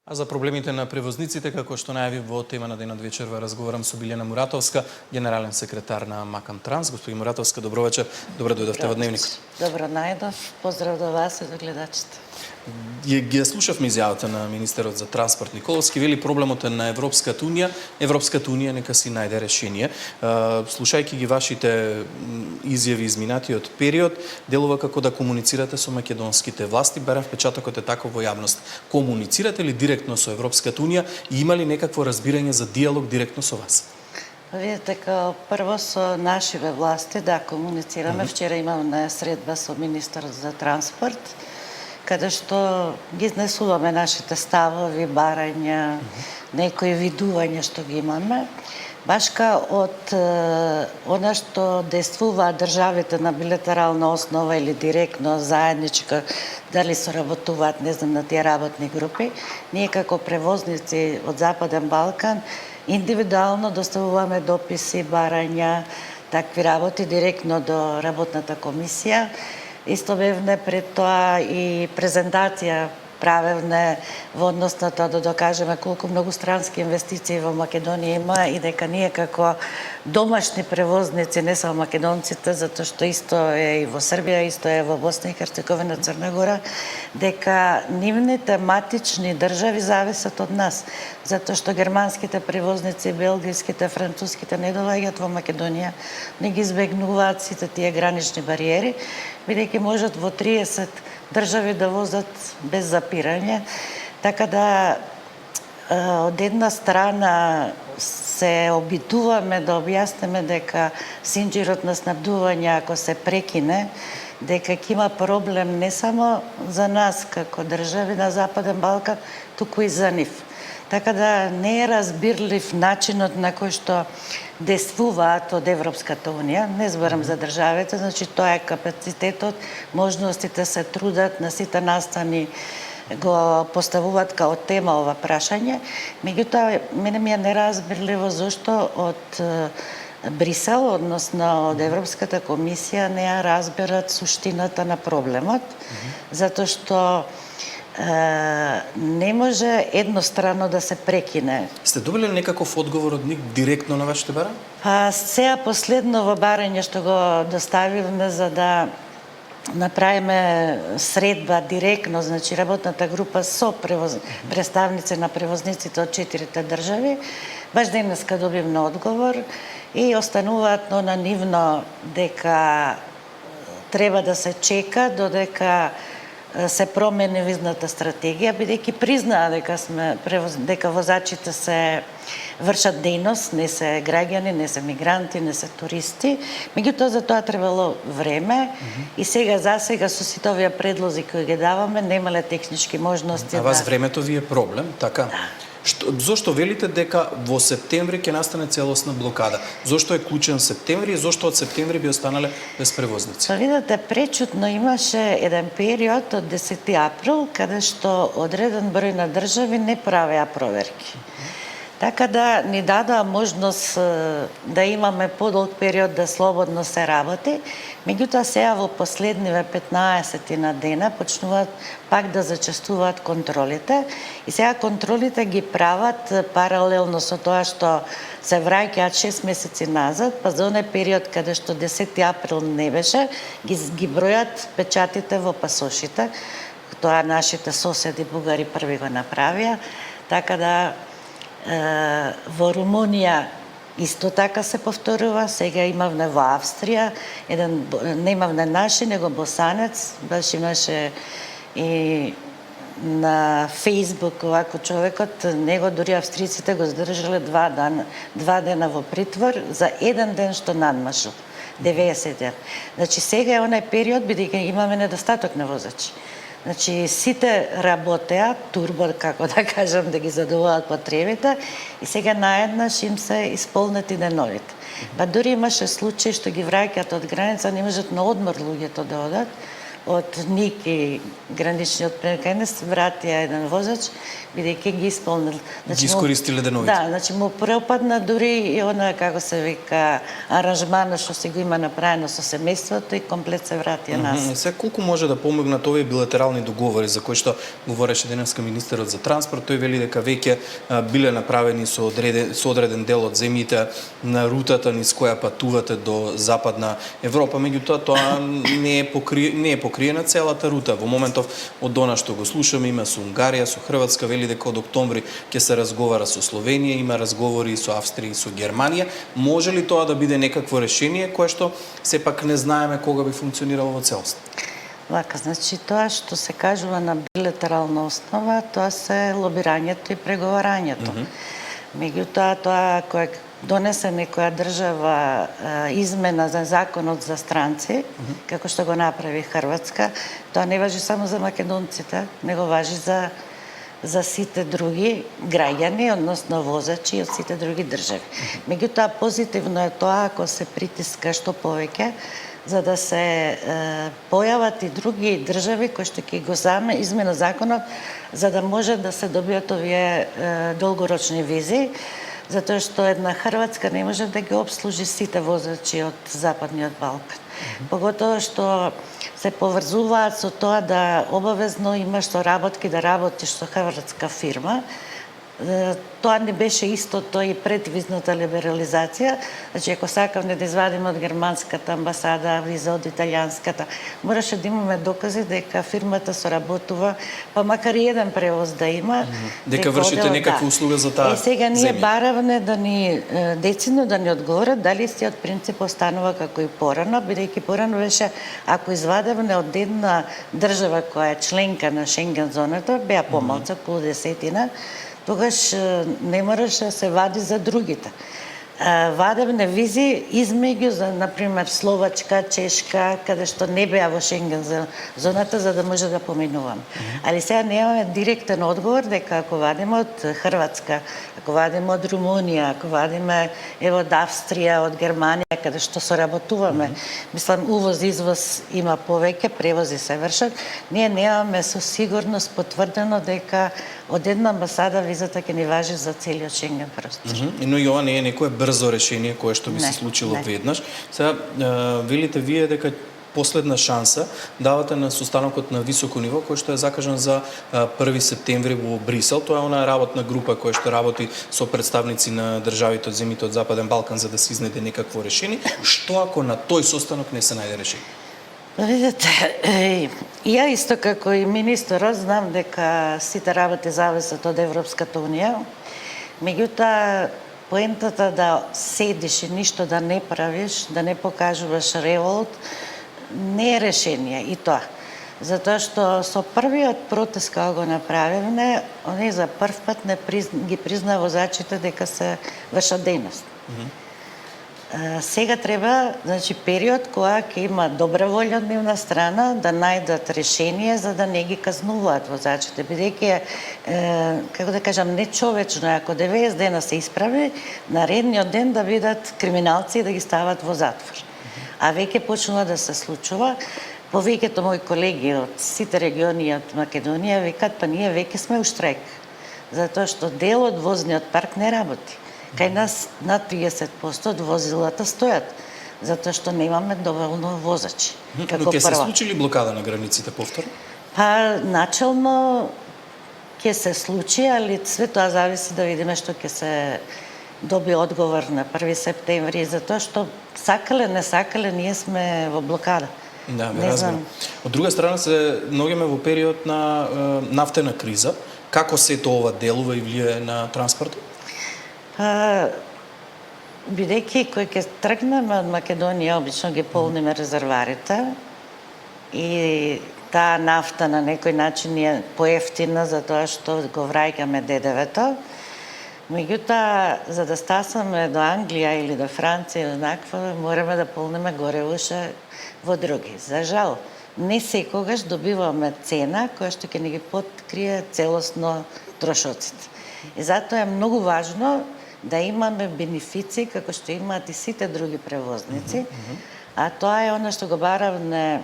А за проблемите на превозниците, како што најави во тема на денот вечерва, разговарам со Билјана Муратовска, генерален секретар на Макам Транс. Господин Муратовска, добро вечер. Добро дојдовте во Дневникот. Добро најдов. Поздрав до вас и до гледачите. Ги слушавме изјавата на министерот за транспорт Николовски, вели проблемот е на Европската унија. Европската унија нека си најде решение. Слушајќи ги вашите изјави изминатиот период, делува како да комуницирате со македонските власти, барем впечатокот е таков во јавност. Комуницирате ли директно со Европската унија и има ли некакво разбирање за диалог директно со вас? Видите, као прво со нашиве власти, да, комуницираме. Вчера имаме средба со министерот за транспорт, каде што ги изнесуваме нашите ставови, барања, некои видувања што ги имаме. Башка од она што действуваат државите на билатерална основа или директно, заедничка, дали соработуваат, не знам, на тие работни групи, ние како превозници од Западен Балкан индивидуално доставуваме дописи, барања, такви работи директно до работната комисија. Исто бевне пред тоа и презентација правевне во однос на тоа да докажеме колку многу странски инвестиции во Македонија има и дека ние како домашни превозници, не само македонците, затоа што исто е и во Србија, исто е во Босна и Херцеговина, Црна Гора, дека нивните матични држави зависат од нас, затоа што германските превозници, белгиските, француските не доаѓаат во Македонија, не ги избегнуваат сите тие гранични бариери, бидејќи можат во 30 држави да возат без запирање, така да од една страна се обидуваме да објасниме дека синџирот на снабдување, ако се прекине, дека ќе има проблем не само за нас како држави на Западен Балкан, туку и за нив. Така да не е разбирлив начинот на кој што действуваат од Европската унија, не зборам за државите, значи тоа е капацитетот, можностите се трудат, на сите настани го поставуваат као тема ова прашање. Меѓутоа, мене ми е неразбирливо зошто од Брисел, односно од Европската комисија, не ја разберат суштината на проблемот, затоа што не може едностранно да се прекине. Сте добили некаков одговор од нив директно на вашите барања? Па сега последно во барање што го доставивме за да направиме средба директно, значи работната група со представници на превозниците од 4 држави, баш денеска добивме одговор и остануваат на нивно дека треба да се чека додека се промени визната стратегија, бидејќи признаа дека возачите се вршат дејност, не се граѓани, не се мигранти, не се туристи. Меѓутоа за тоа требало време и сега со сите овие предлози кои ги даваме немале технички можности. А вас времето ви е проблем, така? Да. Зошто велите дека во септември ќе настане целосна блокада? Зошто е клучен септември и зошто од септември би останале без превозници? Па видите, пречутно имаше еден период од 10 април, каде што одреден број на држави не правеа проверки. Така да ни дадоа можност да имаме подолг период да слободно се работи, меѓутоа сега во последниве 15 на дена почнуваат пак да зачестуваат контролите и сега контролите ги прават паралелно со тоа што се враќаат 6 месеци назад, па за оној период каде што 10 април не беше, ги бројат печатите во пасошите. Тоа нашите соседи бугари први го направија, така да во Румунија исто така се повторува, сега имавме во Австрија, не имавме наши, него босанец, баш имаше и на Фейсбук овако човекот, него дури австриците го задржале 2 дена во притвор за еден ден што надмашил, 90 ден. Значи сега е онај период, бидејќи имаме недостаток на возачи. Значи, сите работеа, турбо, како да кажам, да ги задоволат потребите, и сега наеднаш им се исполнети деновите. Па дури имаше случаи што ги враќаат од граница, не можат на одмор луѓето да одат, од Ник и граничниот прекај не се вратија еден возач, бидејќи ги исполнил. Ги искористиле деновите. Да, значи му преопадна дури и она, како се вика, аранжмана што се го има направено со семејството и комплет се вратија назад. Сега колку може да помогнат овие билатерални договори за кои што говореше денеска министерот за транспорт, тој вели дека веќе биле направени со одреден дел од земјите на рутата низ која патувате до Западна Европа, меѓутоа тоа не е покриена целата рута. Во моментов од она што го слушаме има со Унгарија, со Хрватска, вели дека од октомври ќе се разговара со Словенија, има разговори со Австрија и со Германија. Може ли тоа да биде некакво решение кое што сепак не знаеме кога би функционирало во целост? Вака, значи тоа што се кажува на билатерална основа, тоа се лобирањето и преговарањето. Меѓутоа, тоа кое донесе некоја држава измена за законот за странци, како што го направи Хрватска, тоа не важи само за македонците, него важи за сите други граѓани, односно возачи од сите други држави. Меѓутоа, позитивно е тоа ако се притиска што повеќе, за да се појават и други држави кои што ќе го измена законот, за да може да се добијат овие долгорочни визи, затоа што една Хрватска не може да ги обслужи сите возачи од Западниот Балкан. Поготово што се поврзуваат со тоа да обавезно имаш со работки да работиш со хрватска фирма. Тоа не беше истото и пред визната либерализација. Значи, ако сакавме да извадиме од германската амбасада, виза од италијанската, мораше да имаме докази дека фирмата соработува, па макар и еден превоз да има. Дека вршите некаква услуга за таа земја. Сега ние баравме да ни децидно да ни одговорат дали истиот принцип останува како и порано, бидејќи порано беше ако извадевме од една држава која е членка на Шенген зоната, беа помалку, околу 10, тогаш не мораше да се вади за другите. Вадевне визи измеѓу за, например, Словачка, Чешка, каде што не беа во Шенген зоната, за да може да поминуваме. Али сега немаме директен одговор дека ако вадиме од Хрватска, ако вадиме од Румунија, ако вадиме од Австрија, од Германија, каде што соработуваме, мислам, увоз-извоз има повеќе, превози се вршат, ние немаме со сигурност потврдено дека од една амбасада визата ќе ни важи за целиот Шенген простор. Но и ова не е некое брзо решение кое што би се случило веднаш. Сега велите вие дека последна шанса давате на состанокот на високо ниво кој што е закажан за 1 септември во Брисел. Тоа е онаа работна група која што работи со представници на државите од земјите од Западен Балкан за да се изнеде некакво решение. Што ако на тој состанок не се најде решение? Видете, ја исто како и министерот знам дека сите работи зависат од Европската унија. Меѓутоа, поентата да седиш и ништо да не правиш, да не покажуваш револт, не е решение и тоа. Затоа што со првиот протест кога го направивме, оние за прв пат ги призна возачите дека се вршат дејност. Сега треба, значи, период кога ќе има добра волја од нивна страна да најдат решение за да не ги казнуваат возачите, бидејќи како да кажам, нечовечно е ако 90 дена се исправи, наредниот ден да видат криминалци и да ги стават во затвор. А веќе почнува да се случува. Повеќето мои колеги од сите региони од Македонија викат, па ние веќе сме у штрајк, затоа што дел од возниот парк не работи. Кај нас над 30% од возилата стојат, затоа што немаме доволно возачи. Но ќе се случи ли блокада на границите повторно? Па, начално ќе се случи, али све тоа зависи да видиме што ќе се доби одговор на 1 септември, затоа што сакале, не сакале, ние сме во блокада. Да, ме разбирам. Од друга страна се наоѓаме во период на нафтена криза. Како сето ова делува и влијае на транспортот? Бидејќи кој ќе тргнеме од Македонија, обично ги полниме резерварите и таа нафта на некој начин е поевтина затоа што го враќаме ДДВ-то. Меѓутоа, за да стасаме до Англија или до Франција или наква, мораме да полниме горевуше во други. За жал, не секогаш добиваме цена која што ќе ни ги подкрие целосно трошоците. И затоа е многу важно да имаме бенефиции како што имаат и сите други превозници, а тоа е она што го баравме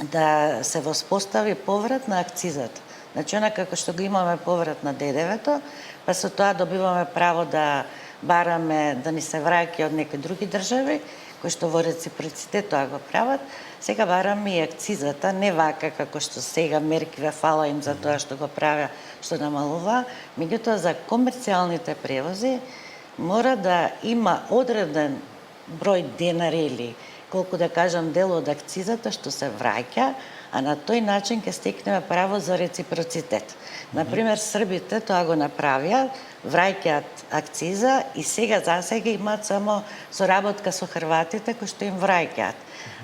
да се воспостави поврат на акцизата. Значи, она како што го имаме поврат на ДДВ-то, па со тоа добиваме право да бараме да ни се враќа од некои други држави, кои што во реципроцитет тоа го прават, сега бараме и акцизата, не вака како што сега меркиве, фала им за тоа што го правя, што намалува, меѓутоа за комерцијалните превози мора да има одреден број денари или колку да кажам дел од акцизата што се враќа, а на тој начин ќе стекнеме право за реципроцитет. Например, србите тоа го направија, враќаат акциза и сега засега имаат само соработка со хрватите кои што им враќаат.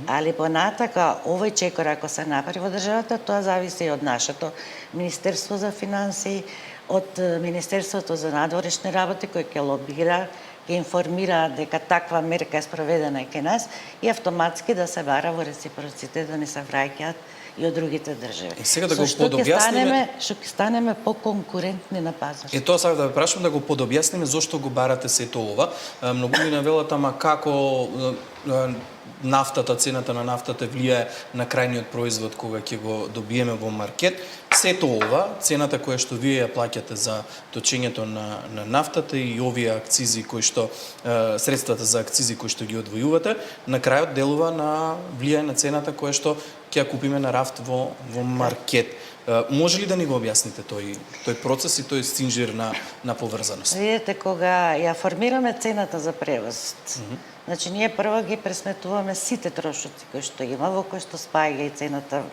Али понатака овој чекор ако се направи во државата, тоа зависи и од нашето Министерство за финансии, од Министерството за надворешни работи кој ќе лобира, ќе информира дека таква мерка е спроведена и кај нас и автоматски да се бара во реципроцитет да не се враќаат и од другите држави. И сега да го Што подобјасниме, ќе станеме поконкурентни на пазар. тоа сакам да ве прашам да го подобјасниме зошто го барате сето ова. Многу ми навелат ама како нафтата, цената на нафтата влијае на крајниот производ кога ќе го добиеме во маркет. Сето ова, цената која што вие ја плаќате за точењето на нафтата и овие акцизи кои што средствата за акцизи кои што ги одвојувате, на крајот делува на влијае на цената која што ќе ја купиме на рафт во маркет. Може ли да ни го објасните тој процес и тој стинџир на поврзаност? Видете, кога ја формираме цената за превоз, значи ние прво ги пресметуваме сите трошоци кои што има, во кои што спаѓа и цената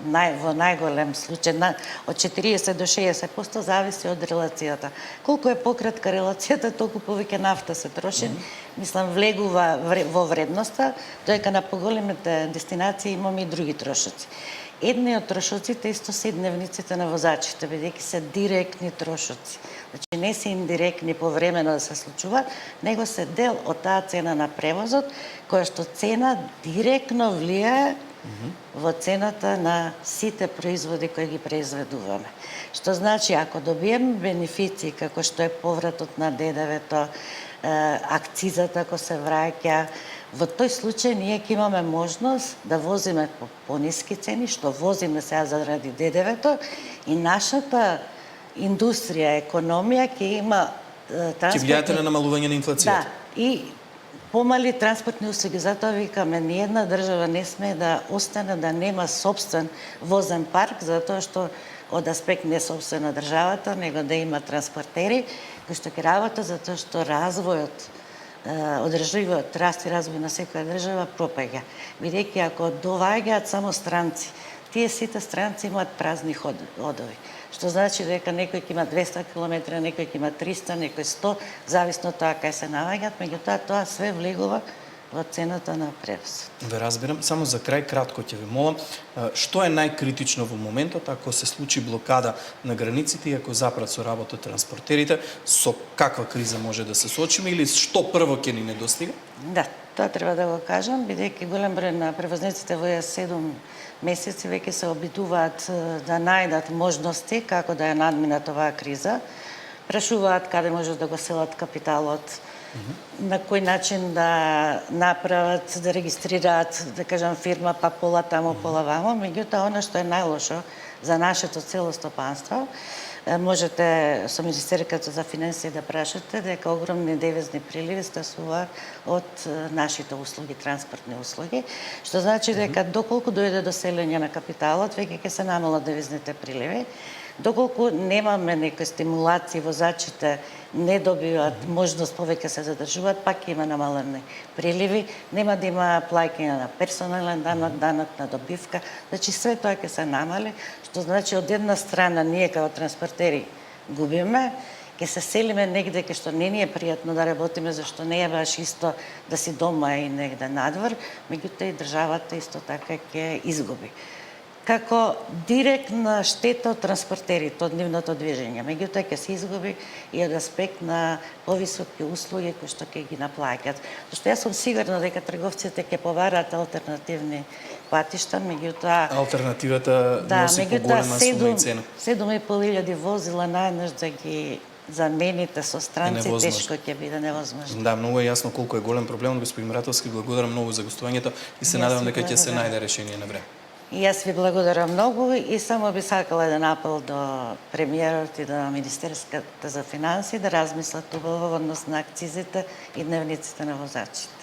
во најголем случај од 40 до 60% зависи од релацијата. Колку е пократка релацијата, толку повеќе нафта се троши. Мислам, влегува во вредноста, доека на поголемите дестинации имаме и други трошоци. Едни од трошоците исто се дневниците на возачите, бидејќи се директни трошоци. Значи не се индиректни повремено да се случуваат, него се дел од таа цена на превозот, која што цена директно влијае во цената на сите производи кои ги произведуваме. Што значи, ако добиеме бенефиции, како што е повратот на ДДВ-то, акцизата ако се враќа, во тој случај ние ќе имаме можност да возиме по пониски цени, што возиме сега заради ДДВ-то и нашата индустрија, економија ќе има Ќе влијаете на намалување на инфлацијата. Да, и помали транспортни услуги. Затоа викаме, ниедна држава не смее да остане да нема собствен возен парк, затоа што од аспект не собствен на државата, него да има транспортери кои што ќе работат, затоа што развојот, одржливиот раст и развој на секоја држава пропаѓа. Бидејќи ако доаѓаат само странци, тие сите странци имаат празни ходови. Што значи дека некој ќе има 200 км, некој ќе има 300, некој 100, зависно тоа кај се наоѓаат, меѓутоа тоа све влегува во цената на превоз. Ве разбирам, само за крај кратко ќе ви молам, што е најкритично во моментот ако се случи блокада на границите и ако запрат со работа транспортерите, со каква криза може да се соочиме или што прво ќе ни недостига? Да, тоа треба да го кажам, бидејќи голем број на превозниците во 7 месеци веќе се обидуваат да најдат можности како да ја надминат оваа криза. Прашуваат каде може да го селат капиталот, на кој начин да направат, да регистрираат, да кажам, фирма, па пола таму, пола вамо. Меѓутоа, она што е најлошо за нашето цело стопанство, можете со Министерката за финансии да прашате дека огромни девизни приливи стасуваат од нашите услуги, транспортни услуги, што значи дека доколку дојде до селење на капиталот, веќе ќе се намалат девизните приливи. Доколку немаме некои стимулации, возачите не добиваат можност повеќе се задржуваат, пак ќе има намалени приливи, нема да има плаќање на персонален данок, данок на добивка, значи све тоа ќе се намали, што значи од една страна ние како транспортери губиме, ќе се селиме негде кај што не ни е пријатно да работиме, зашто не е баш исто да си дома и негде надвор, меѓутоа и државата исто така ќе изгуби. Како директна штета од транспортерите, од нивното движење. Меѓутоа ќе се изгуби и од аспект на повисоки услуги кои што ќе ги наплаќат. Зашто јас сум сигурна дека трговците ќе побараат алтернативни патишта, меѓутоа алтернативата носи поголема сума и цена. 7.500 возила наеднаш да ги замените со странци, тешко ќе биде невозможно. Да, многу е јасно колку е голем проблемот, господин Мратовски, благодарам многу за гостувањето и се надевам дека ќе се најде решение на време. И јас ви благодарам многу и само би сакала еден апел до премиерот и до Министерската за финансии да размислат убаво во однос на акцизите и дневниците на возачите.